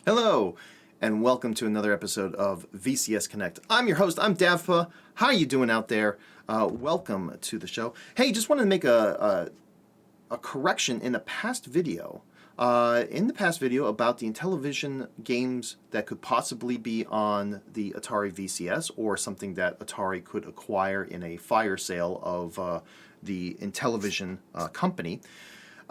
Hello, and welcome to another episode of VCS Connect. I'm your host, I'm Davpa. How are you doing out there? Welcome to the show. Hey, just wanted to make a correction in a past video. In the past video about the Intellivision games that could possibly be on the Atari VCS or something that Atari could acquire in a fire sale of the Intellivision company.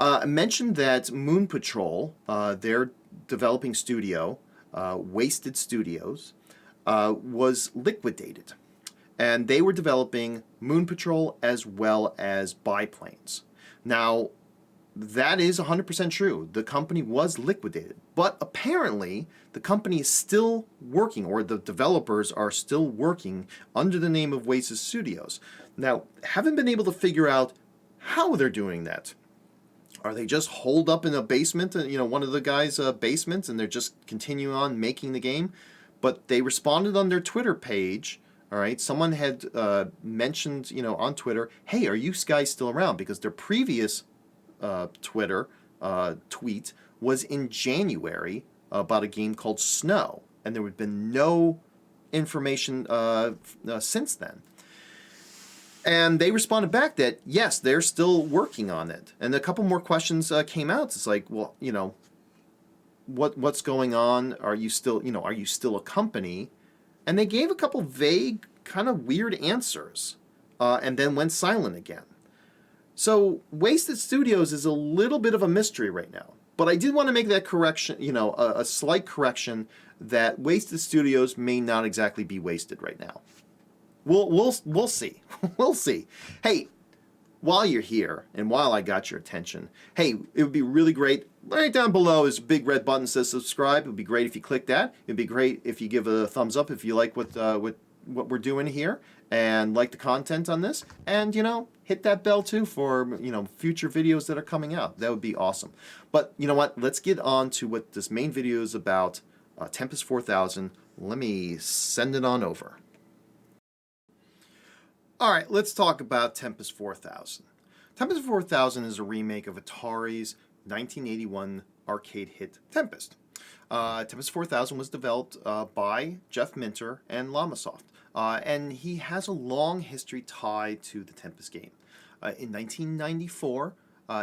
I mentioned that Moon Patrol, their developing studio, Wasted Studios, was liquidated. And they were developing Moon Patrol as well as biplanes. Now, that is 100% true. The company was liquidated. But apparently, the company is still working, or the developers are still working under the name of Wasted Studios. Now, haven't been able to figure out how they're doing that. Are they just holed up in a basement, one of the guys' basements, and they're just continuing on making the game? But they responded on their Twitter page. All right, someone had mentioned, on Twitter, "Hey, are you guys still around?" Because their previous Twitter tweet was in January about a game called Snow, and there had been no information since then. And they responded back that, yes, they're still working on it. And a couple more questions came out. It's like, well, what's going on? Are you still a company? And they gave a couple vague, kind of weird answers, and then went silent again. So Wasted Studios is a little bit of a mystery right now. But I did want to make that correction, a slight correction that Wasted Studios may not exactly be wasted right now. We'll see. We'll see. Hey, while you're here and while I got your attention, hey, it would be really great. Right down below is a big red button that says subscribe. It would be great if you click that. It'd be great if you give a thumbs up if you like what we're doing here and like the content on this. And hit that bell too for future videos that are coming out. That would be awesome. But you know what? Let's get on to what this main video is about. Tempest 4000. Let me send it on over. All right, let's talk about Tempest 4000. Tempest 4000 is a remake of Atari's 1981 arcade hit Tempest. Tempest 4000 was developed by Jeff Minter and Llamasoft, and he has a long history tied to the Tempest game. In 1994,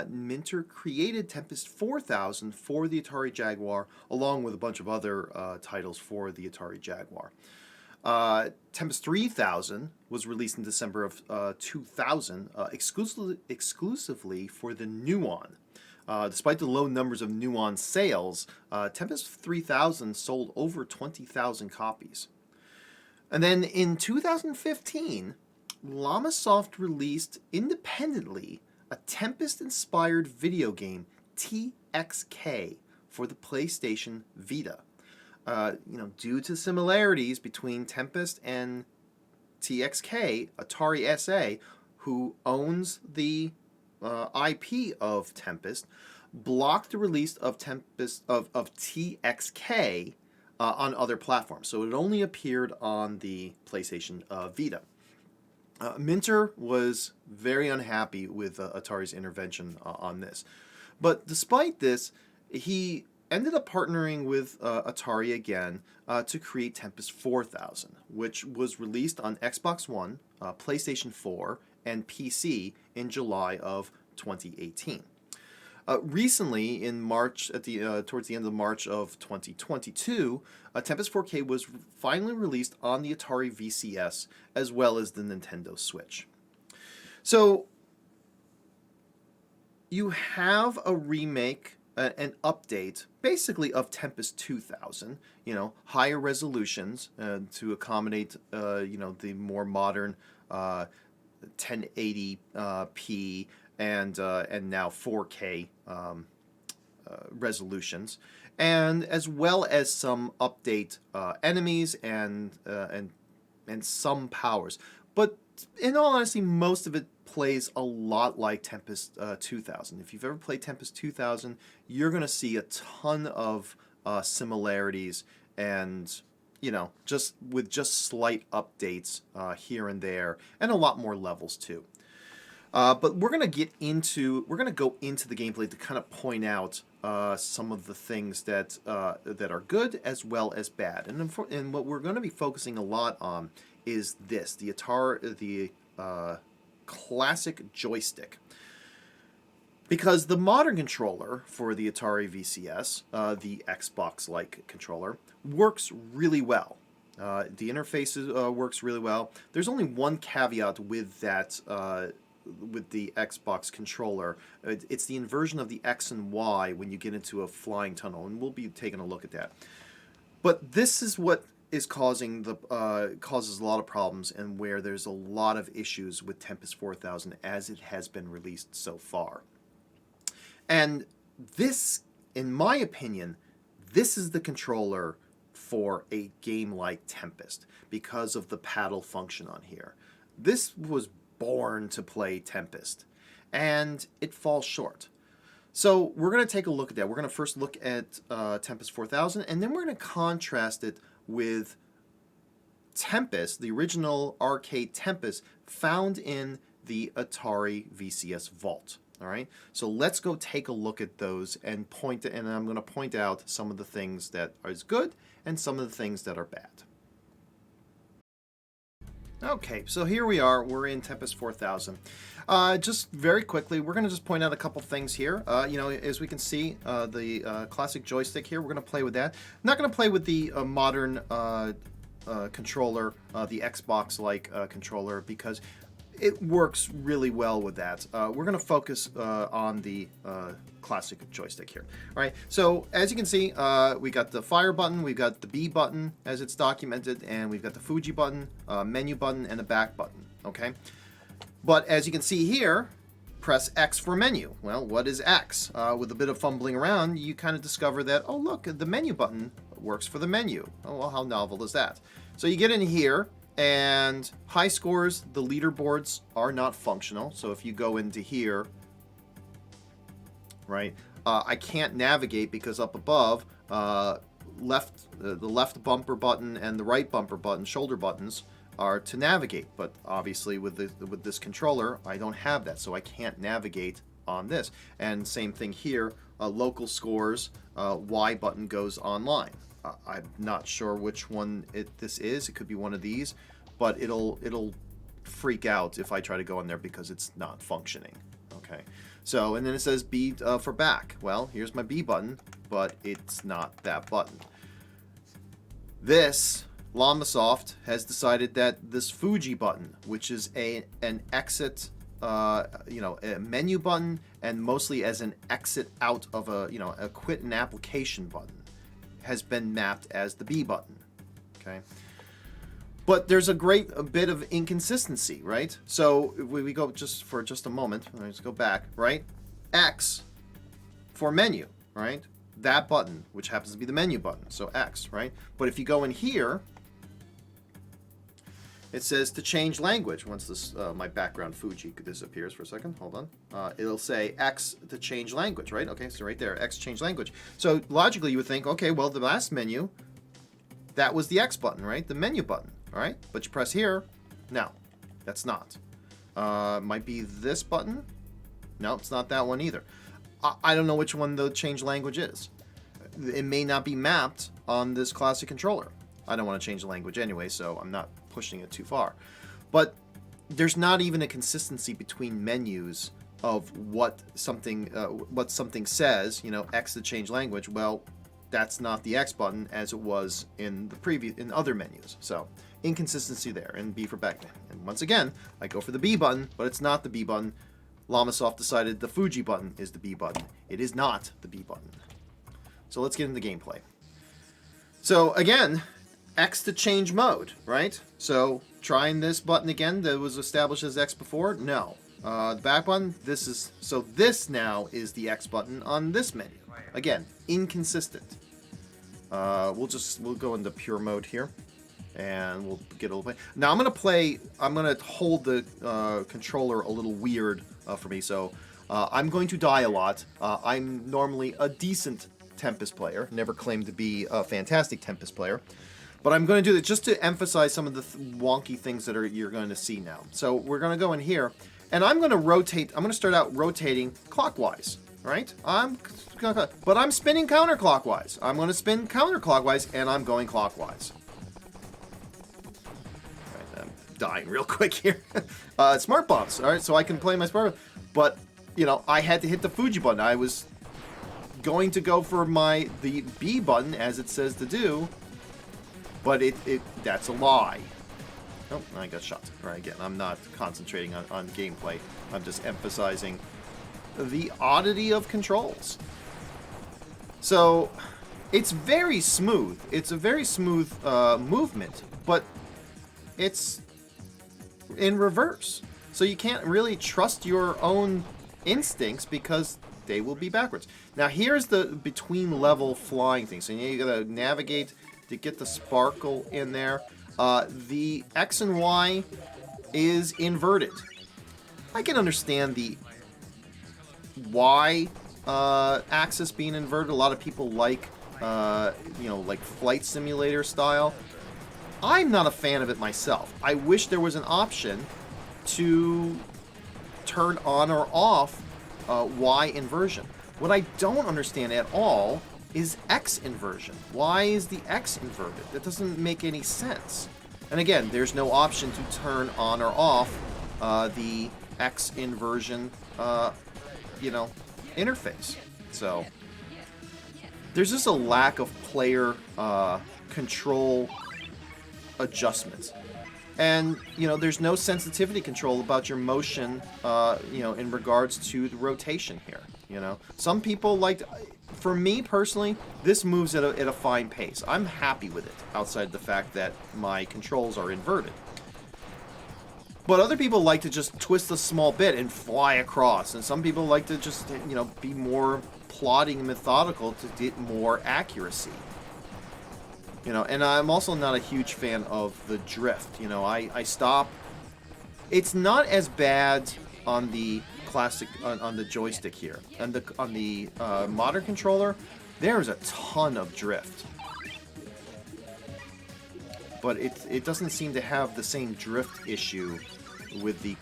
Minter created Tempest 4000 for the Atari Jaguar, along with a bunch of other titles for the Atari Jaguar. Tempest 3000 was released in December of 2000, exclusively for the Nuon. Despite the low numbers of Nuon sales, Tempest 3000 sold over 20,000 copies. And then in 2015, Llamasoft released independently a Tempest-inspired video game, TXK, for the PlayStation Vita. Due to similarities between Tempest and TXK, Atari SA, who owns the IP of Tempest, blocked the release of TXK on other platforms. So it only appeared on the PlayStation Vita. Minter was very unhappy with Atari's intervention on this. But despite this, he ended up partnering with Atari again to create Tempest 4000, which was released on Xbox One, PlayStation 4, and PC in July of 2018. Recently, in March, towards the end of March of 2022, Tempest 4K was finally released on the Atari VCS as well as the Nintendo Switch. So you have a remake, an update, basically of Tempest 2000. Higher resolutions to accommodate the more modern 1080p and now 4K resolutions, and as well as some update enemies and some powers. But in all honesty, most of it plays a lot like Tempest 2000. If you've ever played Tempest 2000, you're going to see a ton of similarities and, just slight updates here and there, and a lot more levels too. But we're gonna go into the gameplay to kind of point out some of the things that are good as well as bad. And what we're going to be focusing a lot on is the classic joystick. Because the modern controller for the Atari VCS, the Xbox-like controller, works really well. The interface works really well. There's only one caveat with that, with the Xbox controller. It's the inversion of the X and Y when you get into a flying tunnel, and we'll be taking a look at that. But this is what is causes a lot of problems, and where there's a lot of issues with Tempest 4000 as it has been released so far. And this, in my opinion, this is the controller for a game like Tempest because of the paddle function on here. This was born to play Tempest, and it falls short. So we're going to take a look at that. We're going to first look at Tempest 4000, and then we're going to contrast it with Tempest, the original arcade Tempest, found in the Atari VCS vault. All right, so let's go take a look at those and I'm going to point out some of the things that are good and some of the things that are bad. Okay, so here we are. We're in Tempest 4000. Just very quickly, we're going to just point out a couple things here. As we can see, the classic joystick here, we're going to play with that. I'm not going to play with the modern controller, the Xbox-like controller, because it works really well with that. We're going to focus on the classic joystick here. All right, so as you can see, we got the fire button, we've got the B button as it's documented, and we've got the Fuji button, menu button, and the back button, okay? But as you can see here, press X for menu. Well, what is X? With a bit of fumbling around, you kind of discover that, oh look, the menu button works for the menu. Oh, well, how novel is that? So you get in here, and high scores, the leaderboards are not functional. So if you go into here, right, I can't navigate because up above, the left bumper button and the right bumper button, shoulder buttons, are to navigate. But obviously with this controller, I don't have that, so I can't navigate on this. And same thing here, local scores, Y button goes online. I'm not sure which one this is. It could be one of these, but it'll freak out if I try to go in there because it's not functioning. Okay, so and then it says B for back. Well, here's my B button, but it's not that button. This Llamasoft has decided that this Fuji button, which is an exit, a menu button, and mostly as an exit out of a quit an application button, has been mapped as the B button. Okay, but there's a bit of inconsistency, right? So if we go for just a moment, let's go back, right? X for menu, right? That button, which happens to be the menu button, so X, right? But if you go in here, it says to change language. Once this my background Fuji disappears for a second, hold on. It'll say X to change language, right? Okay, so right there, X change language. So logically, you would think, okay, well, the last menu, that was the X button, right? The menu button, all right? But you press here, no, that's not. Might be this button. No, it's not that one either. I don't know which one the change language is. It may not be mapped on this classic controller. I don't want to change the language anyway, so I'm not pushing it too far. But there's not even a consistency between menus of what something says, X to change language. Well, that's not the X button as it was in in other menus. So inconsistency there, and B for back. And once again, I go for the B button, but it's not the B button. Llamasoft decided the Fuji button is the B button. It is not the B button. So let's get into gameplay. So again, X to change mode, right? So trying this button again that was established as X before, no. The back button, this now is the X button on this menu. Again, inconsistent. We'll go into pure mode here, and we'll get a little play. Now I'm gonna hold the controller a little weird for me, so I'm going to die a lot. I'm normally a decent Tempest player, never claimed to be a fantastic Tempest player. But I'm going to do this just to emphasize some of the wonky things that you're going to see now. So we're going to go in here, And I'm going to rotate. I'm going to start out rotating clockwise, right? But I'm spinning counterclockwise. I'm going to spin counterclockwise, and I'm going clockwise. All right, I'm dying real quick here. Smart bombs, all right, so I can play my smart bomb. But, I had to hit the Fuji button. I was going to go for the B button, as it says to do, but that's a lie. Oh, I got shot. All right, again, I'm not concentrating on gameplay. I'm just emphasizing the oddity of controls. So, it's very smooth. It's a very smooth movement, but it's in reverse. So you can't really trust your own instincts because they will be backwards. Now, here's the between level flying thing. So you gotta navigate to get the sparkle in there. The X and Y is inverted. I can understand the Y axis being inverted. A lot of people like, like flight simulator style. I'm not a fan of it myself. I wish there was an option to turn on or off Y inversion. What I don't understand at all is X inversion. Why is the X inverted? That doesn't make any sense. And again, there's no option to turn on or off the X inversion, interface. So there's just a lack of player control adjustments. And, there's no sensitivity control about your motion, in regards to the rotation here. Some people for me personally, this moves at a fine pace. I'm happy with it, outside the fact that my controls are inverted. But other people like to just twist a small bit and fly across. And some people like to just, be more plodding and methodical to get more accuracy. And I'm also not a huge fan of the drift. I stop. It's not as bad on the classic, on the joystick here. And on the modern controller, there's a ton of drift. But it doesn't seem to have the same drift issue with the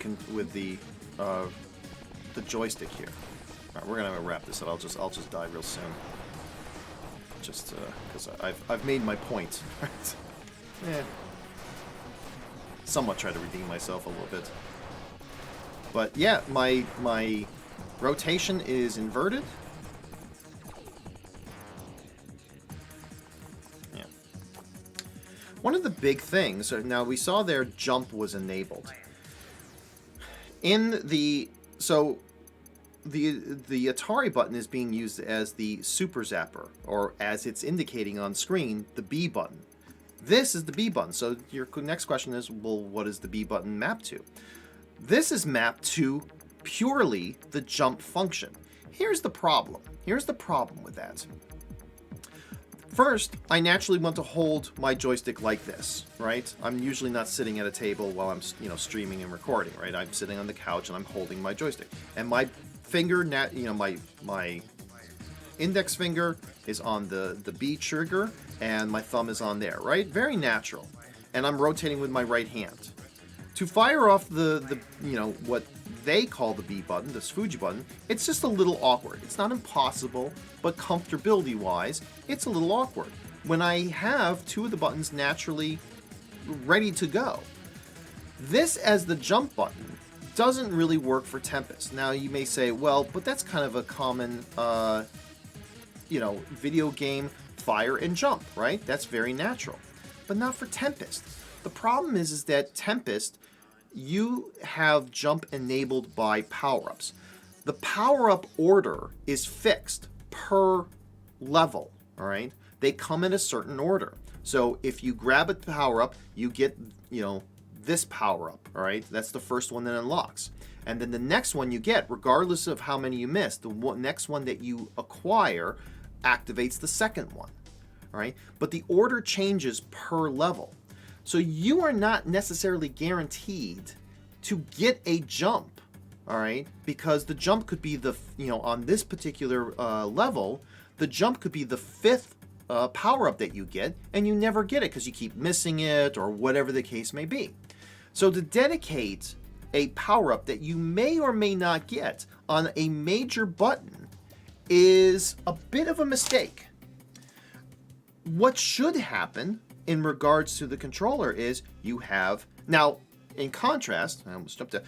joystick here. All right, we're gonna wrap this up. I'll just die real soon. Just because I've made my point. Somewhat try to redeem myself a little bit. But yeah, my rotation is inverted. Yeah. One of the big things. Now we saw there jump was enabled. The Atari button is being used as the super zapper, or as it's indicating on screen, the B button. This is the B button. So your next question is, well, what is the B button mapped to? This is mapped to purely the jump function. Here's the problem. Here's the problem with that. First, I naturally want to hold my joystick like this, right? I'm usually not sitting at a table while I'm, streaming and recording, right? I'm sitting on the couch and I'm holding my joystick. And my finger, my index finger is on the B trigger, and my thumb is on there, right? Very natural. And I'm rotating with my right hand. To fire off the what they call the B button, this Fuji button, it's just a little awkward. It's not impossible, but comfortability-wise, it's a little awkward. When I have two of the buttons naturally ready to go. This as the jump button doesn't really work for Tempest. Now you may say, well, but that's kind of a common, video game fire and jump, right? That's very natural. But not for Tempest. The problem is that Tempest, you have jump enabled by power-ups. The power-up order is fixed per level, all right? They come in a certain order. So if you grab a power-up, you get, this power-up, all right? That's the first one that unlocks. And then the next one you get, regardless of how many you miss, the next one that you acquire activates the second one, all right? But the order changes per level. So you are not necessarily guaranteed to get a jump, all right? Because the jump could be on this particular level, the jump could be the fifth power-up that you get, and you never get it because you keep missing it or whatever the case may be. So to dedicate a power-up that you may or may not get on a major button is a bit of a mistake. What should happen in regards to the controller is you have, now in contrast, I almost jumped to,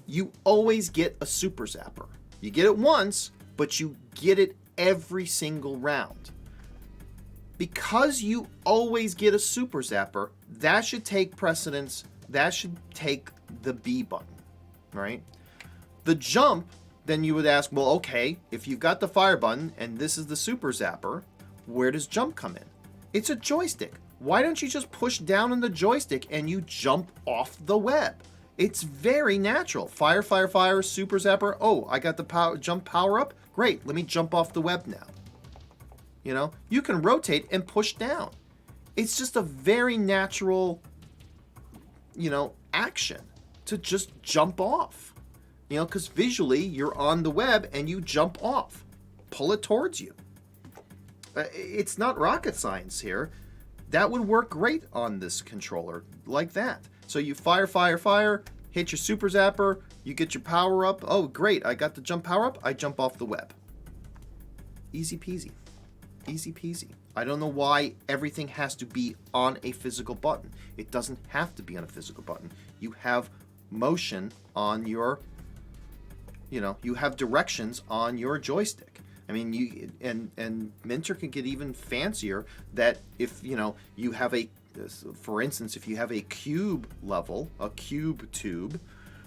you always get a super zapper. You get it once, but you get it every single round. Because you always get a super zapper, that should take precedence, that should take the B button, right? The jump, then you would ask, well, okay, if you've got the fire button and this is the super zapper, where does jump come in? It's a joystick. Why don't you just push down on the joystick and you jump off the web? It's very natural. Fire, fire, fire, super zapper. Oh, I got the jump power up. Great, let me jump off the web now. You know, you can rotate and push down. It's just a very natural, you know, action to just jump off. You know, because visually you're on the web and you jump off. Pull it towards you. It's not rocket science here. That would work great on this controller like that. So you fire, fire, fire, hit your super zapper, you get your power up. Oh, great, I got the jump power up, I jump off the web. Easy peasy. Easy peasy. I don't know why everything has to be on a physical button. It doesn't have to be on a physical button. You have motion on your, you know, you have directions on your joystick. I mean, you and Minter can get even fancier that if, you know, you have a, for instance, if you have a cube level, a cube tube,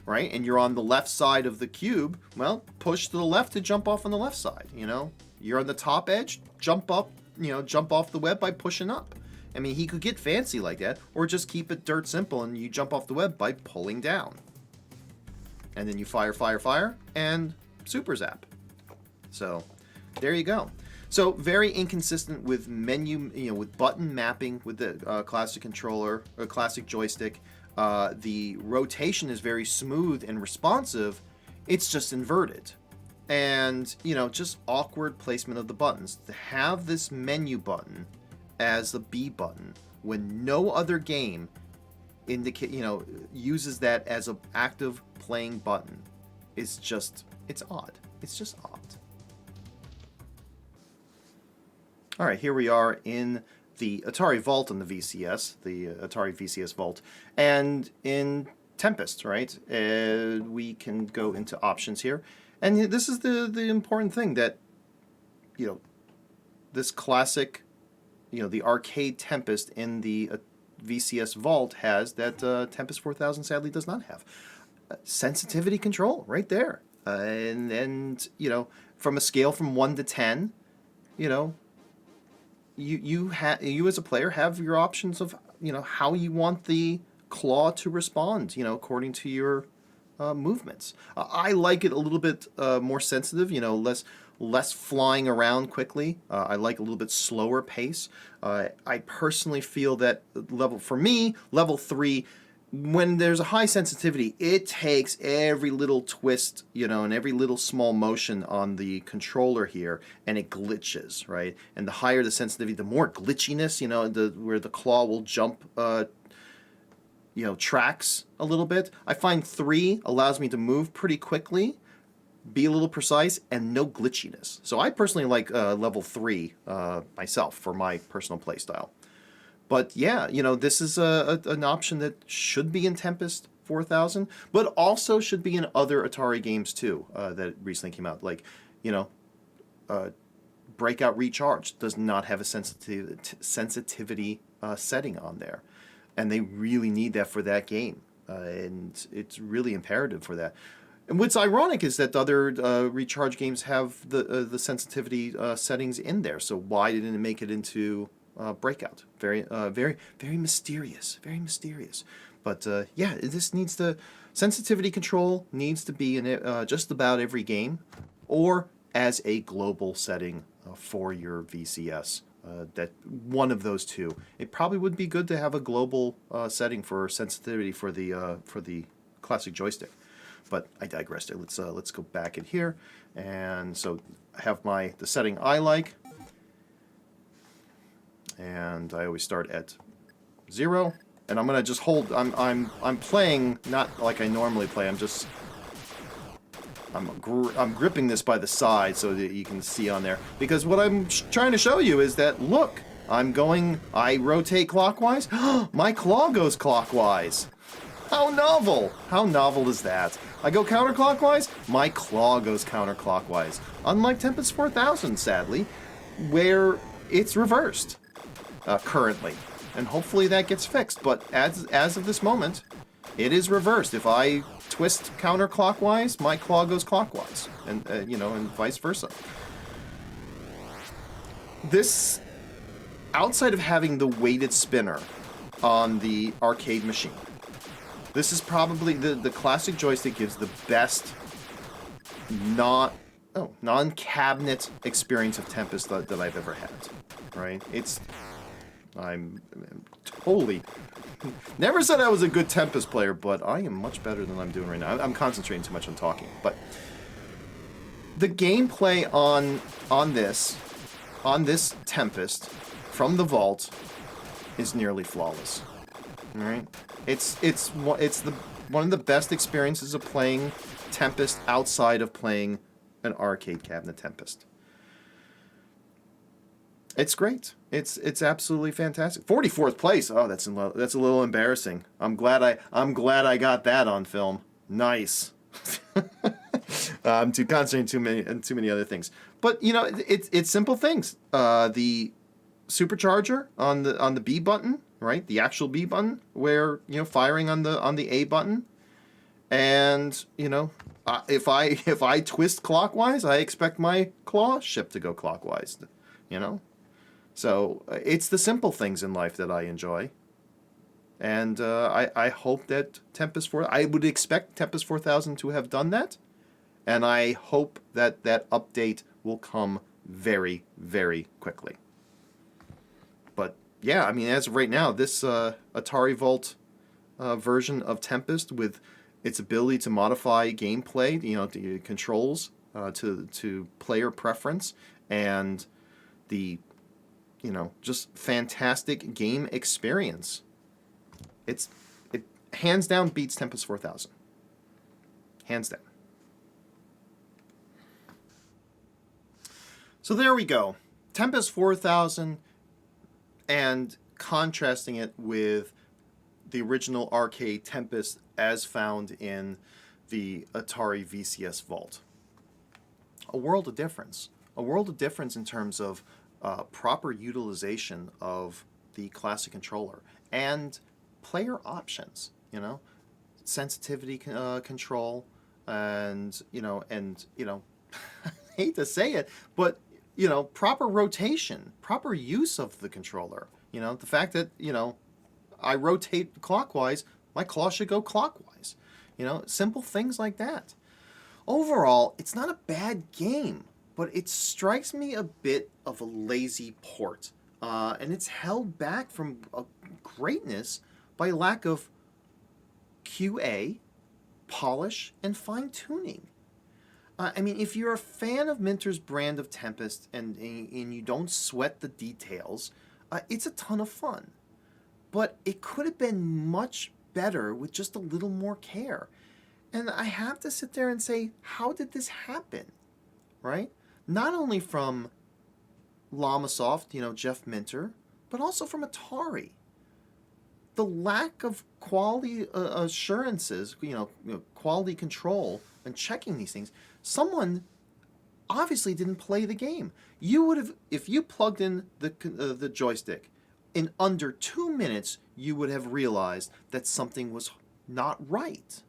right, and you're on the left side of the cube, well, push to the left to jump off on the left side, you know. You're on the top edge, jump up, you know, jump off the web by pushing up. I mean, he could get fancy like that, or just keep it dirt simple and you jump off the web by pulling down. And then you fire, fire, fire, and super zap. So, there you go. So, very inconsistent with menu, you know, with button mapping with the classic controller, or classic joystick. The rotation is very smooth and responsive. It's just inverted. And, you know, just awkward placement of the buttons. To have this menu button as the B button when no other game uses that as an active playing button is just, it's odd. It's just odd. All right, here we are in the Atari Vault on the VCS, the Atari VCS Vault, and in Tempest, right? We can go into options here. And this is the important thing that, you know, this classic, you know, the arcade Tempest in the VCS Vault has that Tempest 4000 sadly does not have. Sensitivity control right there. And you know, from a scale from 1 to 10, you know, you as a player have your options of, you know, how you want the claw to respond, you know, according to your movements. I like it a little bit more sensitive, you know, less flying around quickly. I like a little bit slower pace. I personally feel that level 3, when there's a high sensitivity, it takes every little twist, you know, and every little small motion on the controller here, and it glitches, right? And the higher the sensitivity, the more glitchiness, you know, where the claw will jump you know, tracks a little bit. I find 3 allows me to move pretty quickly, be a little precise, and no glitchiness. So I personally like level 3 myself for my personal play style. But yeah, you know, this is an option that should be in Tempest 4000, but also should be in other Atari games too that recently came out. Like, you know, Breakout Recharge does not have a sensitivity setting on there. And they really need that for that game. And it's really imperative for that. And what's ironic is that the other Recharge games have the sensitivity settings in there. So why didn't it make it into Breakout? Very mysterious. Very mysterious. But yeah, this needs to... Sensitivity control needs to be in just about every game, or as a global setting for your VCS. That one of those two. It probably would be good to have a global setting for sensitivity for the classic joystick. But I digress there. Let's go back in here, and so I have the setting I like, and I always start at 0, And I'm gonna just hold. I'm playing not like I normally play. I'm gripping this by the side so that you can see on there, because what I'm trying to show you is that, look, I rotate clockwise. My claw goes clockwise. How novel! How novel is that? I go counterclockwise, my claw goes counterclockwise. Unlike Tempest 4000, sadly, where it's reversed currently. And hopefully that gets fixed, but as of this moment, it is reversed. If I twist counterclockwise, my claw goes clockwise, and and vice versa. This, outside of having the weighted spinner on the arcade machine, this is probably the classic joystick gives the best non-cabinet experience of Tempest that I've ever had. Right? I'm totally never said I was a good Tempest player, but I am much better than I'm doing right now. I'm concentrating too much on talking. But the gameplay on this Tempest from the vault is nearly flawless. All right? It's one of the best experiences of playing Tempest outside of playing an arcade cabinet Tempest. It's great. It's absolutely fantastic. 44th place. Oh, that's a little embarrassing. I'm glad I got that on film. Nice. I'm too concentrating too many other things. But it's simple things. The supercharger on the B button, right? The actual B button, where firing on the A button, and if I twist clockwise, I expect my claw ship to go clockwise. So it's the simple things in life that I enjoy, and I hope that I would expect Tempest 4000 to have done that, and I hope that update will come very, very quickly. But yeah, I mean, as of right now, this Atari Vault version of Tempest, with its ability to modify gameplay, the controls to player preference, and the just fantastic game experience. It hands down beats Tempest 4000. Hands down. So there we go. Tempest 4000, and contrasting it with the original arcade Tempest as found in the Atari VCS Vault. A world of difference. A world of difference in terms of proper utilization of the classic controller and player options, sensitivity control, and I hate to say it, but proper rotation, proper use of the controller. The fact that I rotate clockwise, my claw should go clockwise. Simple things like that. Overall, it's not a bad game, but it strikes me a bit of a lazy port. And it's held back from greatness by lack of QA, polish, and fine-tuning. I mean, if you're a fan of Minter's brand of Tempest and you don't sweat the details, it's a ton of fun. But it could have been much better with just a little more care. And I have to sit there and say, how did this happen? Right? Not only from Llamasoft, Jeff Minter, but also from Atari. The lack of quality assurances, quality control and checking these things. Someone obviously didn't play the game. You would have, if you plugged in the joystick, in under 2 minutes, you would have realized that something was not right.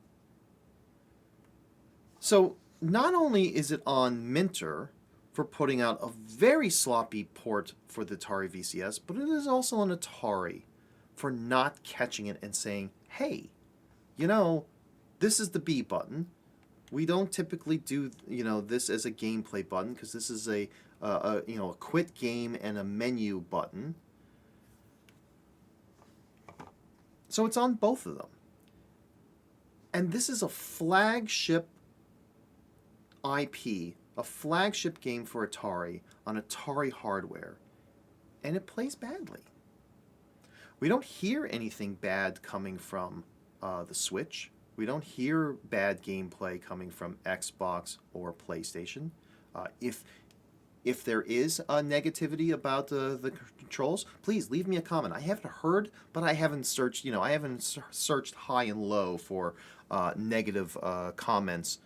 So not only is it on Minter for putting out a very sloppy port for the Atari VCS, but it is also on Atari for not catching it and saying, hey, this is the B button. We don't typically do, this as a gameplay button, because this is a quit game and a menu button. So it's on both of them. And this is a flagship IP, a flagship game for Atari on Atari hardware, and it plays badly. We don't hear anything bad coming from the Switch. We don't hear bad gameplay coming from Xbox or PlayStation. If there is a negativity about the controls, please leave me a comment. I haven't heard, but I haven't searched. I haven't searched high and low for negative comments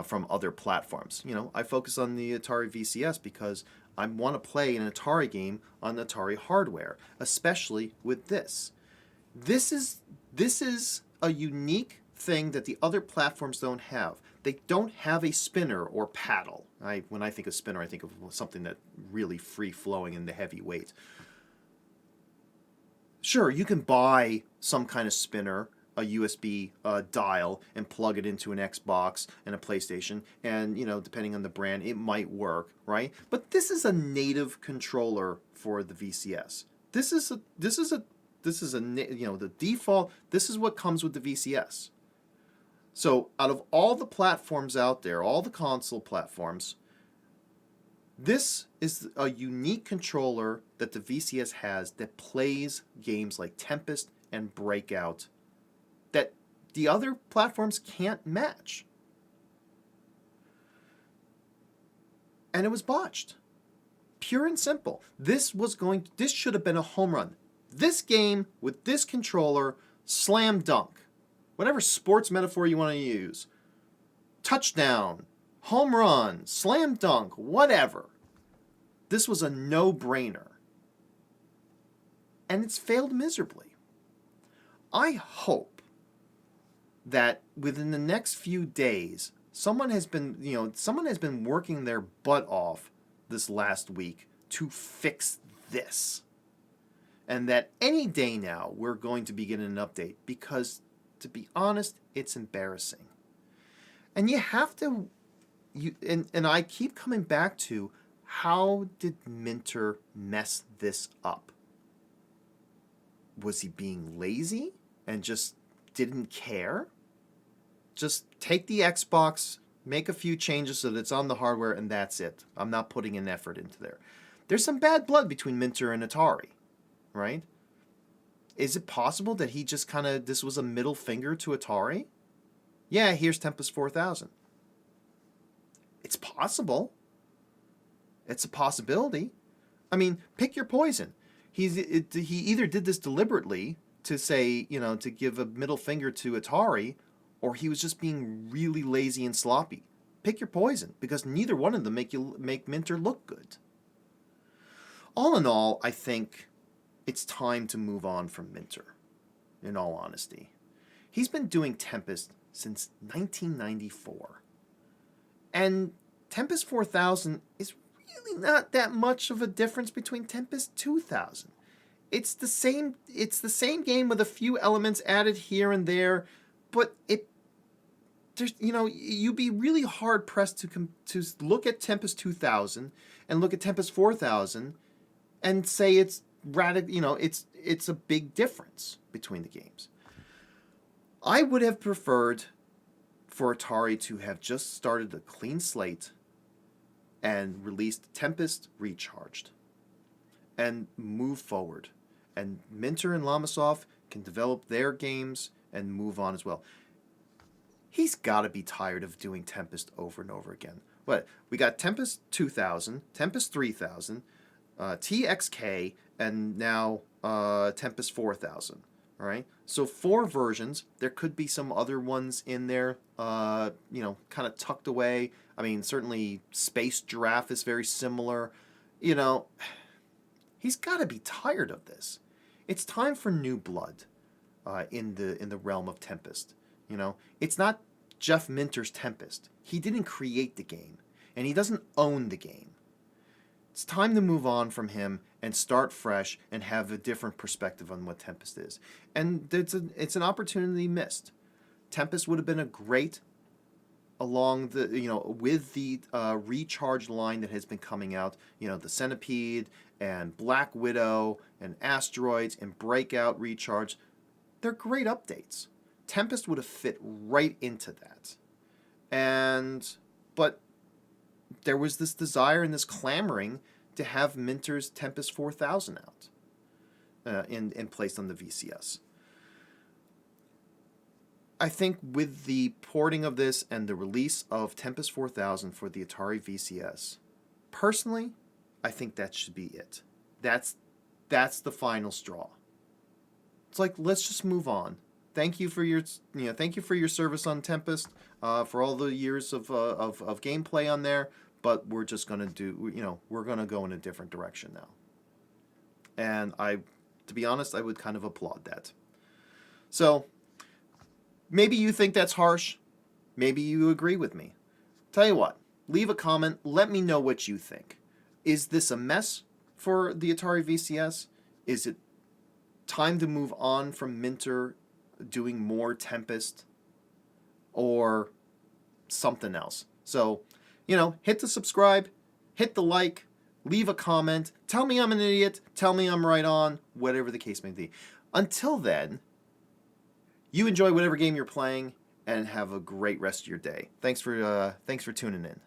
from other platforms. I focus on the Atari VCS because I want to play an Atari game on Atari hardware, especially with this. This is a unique thing that the other platforms don't have. They don't have a spinner or paddle. When I think of spinner, I think of something that really free-flowing and the heavy weight. Sure, you can buy some kind of spinner, a USB dial, and plug it into an Xbox and a PlayStation, and depending on the brand, it might work, right? But this is a native controller for the VCS. This is the default. This is what comes with the VCS. So out of all the platforms out there, all the console platforms, this is a unique controller that the VCS has that plays games like Tempest and Breakout that the other platforms can't match. And it was botched. Pure and simple. This should have been a home run. This game with this controller, slam dunk. Whatever sports metaphor you want to use. Touchdown, home run, slam dunk, whatever. This was a no-brainer. And it's failed miserably. I hope that within the next few days, someone has been working their butt off this last week to fix this. And that any day now we're going to be getting an update because, to be honest, it's embarrassing. And you have to, and I keep coming back to, how did Minter mess this up? Was he being lazy and just didn't care? Just take the Xbox, make a few changes so that it's on the hardware, and that's it. I'm not putting an effort into there. There's some bad blood between Minter and Atari, right? Is it possible that he just this was a middle finger to Atari? Yeah, here's Tempest 4000. It's possible. It's a possibility. I mean, pick your poison. He either did this deliberately to say, to give a middle finger to Atari, or he was just being really lazy and sloppy. Pick your poison, because neither one of them make Minter look good. All in all, I think it's time to move on from Minter, in all honesty. He's been doing Tempest since 1994. And Tempest 4000 is really not that much of a difference between Tempest 2000. It's the same game with a few elements added here and there, but you'd be really hard pressed to look at Tempest 2000 and look at Tempest 4000 and say it's it's a big difference between the games. I would have preferred for Atari to have just started a clean slate and released Tempest Recharged and move forward. And Minter and Llamasoft can develop their games and move on as well. He's got to be tired of doing Tempest over and over again. We got Tempest 2000, Tempest 3000, TXK, and now Tempest 4000. All right, so 4 versions. There could be some other ones in there, kind of tucked away. I mean, certainly Space Giraffe is very similar. He's got to be tired of this. It's time for new blood in the realm of Tempest. It's not Jeff Minter's Tempest. He didn't create the game, and he doesn't own the game. It's time to move on from him and start fresh and have a different perspective on what Tempest is. And it's an opportunity missed. Tempest would have been a great along with the Recharged line that has been coming out. The Centipede and Black Widow and Asteroids and Breakout Recharge. They're great updates. Tempest would have fit right into that. But there was this desire and this clamoring to have Minter's Tempest 4000 out. in placed on the VCS. I think with the porting of this and the release of Tempest 4000 for the Atari VCS, personally, I think that should be it. That's the final straw. It's like, let's just move on. Thank you for your service on Tempest, for all the years of gameplay on there. But we're just gonna we're gonna go in a different direction now. And to be honest, I would kind of applaud that. So maybe you think that's harsh. Maybe you agree with me. Tell you what, leave a comment. Let me know what you think. Is this a mess for the Atari VCS? Is it time to move on from Minter doing more Tempest or something else? So, hit the subscribe, hit the like, leave a comment, tell me I'm an idiot, tell me I'm right on, whatever the case may be. Until then, you enjoy whatever game you're playing and have a great rest of your day. Thanks for tuning in.